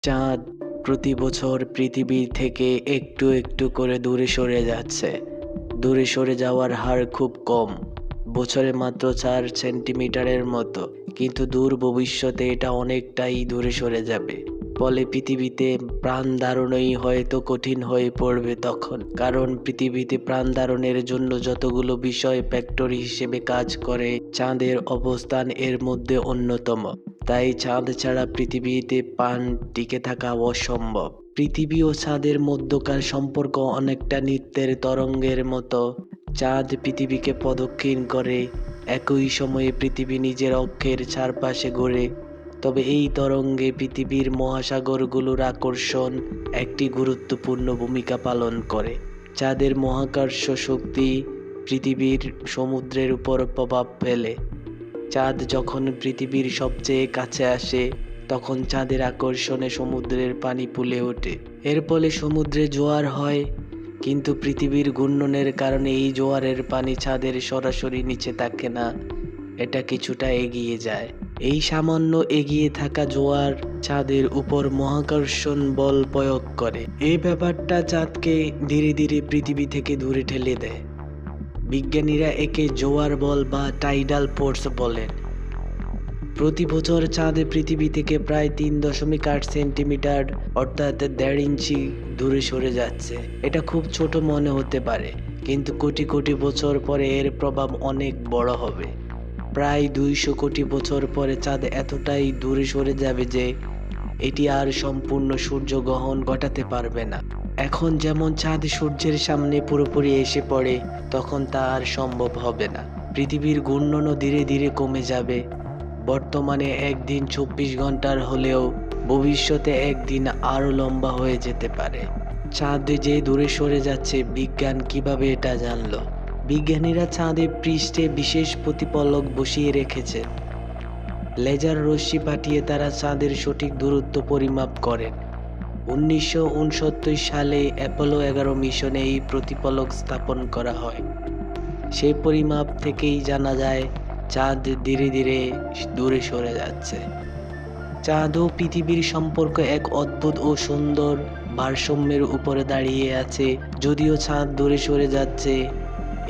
চাঁদ প্রতি বছর পৃথিবী থেকে একটু একটু করে দূরে সরে যাচ্ছে। দূরে সরে যাওয়ার হার খুব কম, বছরে মাত্র 4 সেন্টিমিটারের মতো। কিন্তু দূর ভবিষ্যতে এটা অনেকটাই দূরে সরে যাবে। ফলে পৃথিবীতে প্রাণ ধারণই হয়তো কঠিন হয়ে পড়বে তখন। কারণ পৃথিবীতে প্রাণ ধারণের জন্য যতগুলো বিষয় ফ্যাক্টর হিসেবে কাজ করে, চাঁদের অবস্থান এর মধ্যে অন্যতম। তাই চাঁদ ছাড়া পৃথিবীতে প্রাণ টিকে থাকা অসম্ভব। পৃথিবী ও চাঁদের মধ্যকার সম্পর্ক অনেকটা নৃত্যের তরঙ্গের মতো। চাঁদ পৃথিবীকে প্রদক্ষিণ করে, একই সময়ে পৃথিবী নিজের অক্ষের চারপাশে ঘোরে। তবে এই তরঙ্গে পৃথিবীর মহাসাগরগুলোর আকর্ষণ একটি গুরুত্বপূর্ণ ভূমিকা পালন করে। চাঁদের মহাকর্ষ শক্তি পৃথিবীর সমুদ্রের উপর প্রভাব ফেলে। চাঁদ যখন পৃথিবীর সবচেয়ে কাছে আসে, তখন চাঁদের আকর্ষণে সমুদ্রের পানি ফুলে ওঠে। এর ফলে সমুদ্রে জোয়ার হয়। কিন্তু পৃথিবীর ঘূর্ণনের কারণে এই জোয়ারের পানি চাঁদের সরাসরি নিচে থাকে না, এটা কিছুটা এগিয়ে যায়। এই সামান্য এগিয়ে থাকা জোয়ার চাঁদের উপর মহাকর্ষণ বল প্রয়োগ করে। এই ব্যাপারটা চাঁদকে ধীরে ধীরে পৃথিবী থেকে দূরে ঠেলে দেয়। বিজ্ঞানীরা একে জোয়ার বল বা টাইডাল ফোর্স বলেন। প্রতি বছর চাঁদ পৃথিবী থেকে প্রায় 3.8 সেন্টিমিটার অর্থাৎ 1.5 ইঞ্চি দূরে সরে যাচ্ছে। এটা খুব ছোট মনে হতে পারে, কিন্তু কোটি কোটি বছর পরে এর প্রভাব অনেক বড় হবে। প্রায় 200 কোটি বছর পরে চাঁদ এতটাই দূরে সরে যাবে যে এটি আর সম্পূর্ণ সূর্যগ্রহণ ঘটাতে পারবে না। এখন যেমন চাঁদ সূর্যের সামনে পুরোপুরি এসে পড়ে, তখন তা আর সম্ভব হবে না। পৃথিবীর ঘূর্ণনও ধীরে ধীরে কমে যাবে। বর্তমানে একদিন 24 ঘন্টার হলেও ভবিষ্যতে একদিন আরও লম্বা হয়ে যেতে পারে। চাঁদ যে দূরে সরে যাচ্ছে, বিজ্ঞান কিভাবে এটা জানলো? বিজ্ঞানীরা চাঁদের পৃষ্ঠে বিশেষ প্রতিফলক বসিয়ে রেখেছে। লেজার রশ্মি পাঠিয়ে তারা চাঁদের সঠিক দূরত্ব পরিমাপ করেন। 1969 সালে অ্যাপোলো 11 মিশনে এই প্রতিফলক স্থাপন করা হয়। সেই পরিমাপ থেকেই জানা যায় চাঁদ ধীরে ধীরে দূরে সরে যাচ্ছে। চাঁদ ও পৃথিবীর সম্পর্ক এক অদ্ভুত ও সুন্দর ভারসাম্যের উপরে দাঁড়িয়ে আছে। যদিও চাঁদ দূরে সরে যাচ্ছে,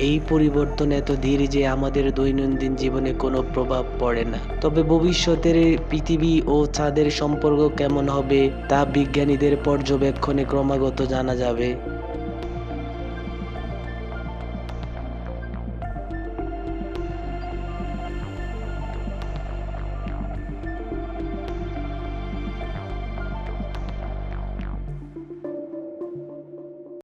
এই পরিবর্তন এত ধীর যে আমাদের দৈনন্দিন জীবনে কোনো প্রভাব পড়ে না। তবে ভবিষ্যতের পৃথিবী ও চাঁদের সম্পর্ক কেমন হবে তা বিজ্ঞানীদের পর্যবেক্ষণে ক্রমাগত জানা যাবে।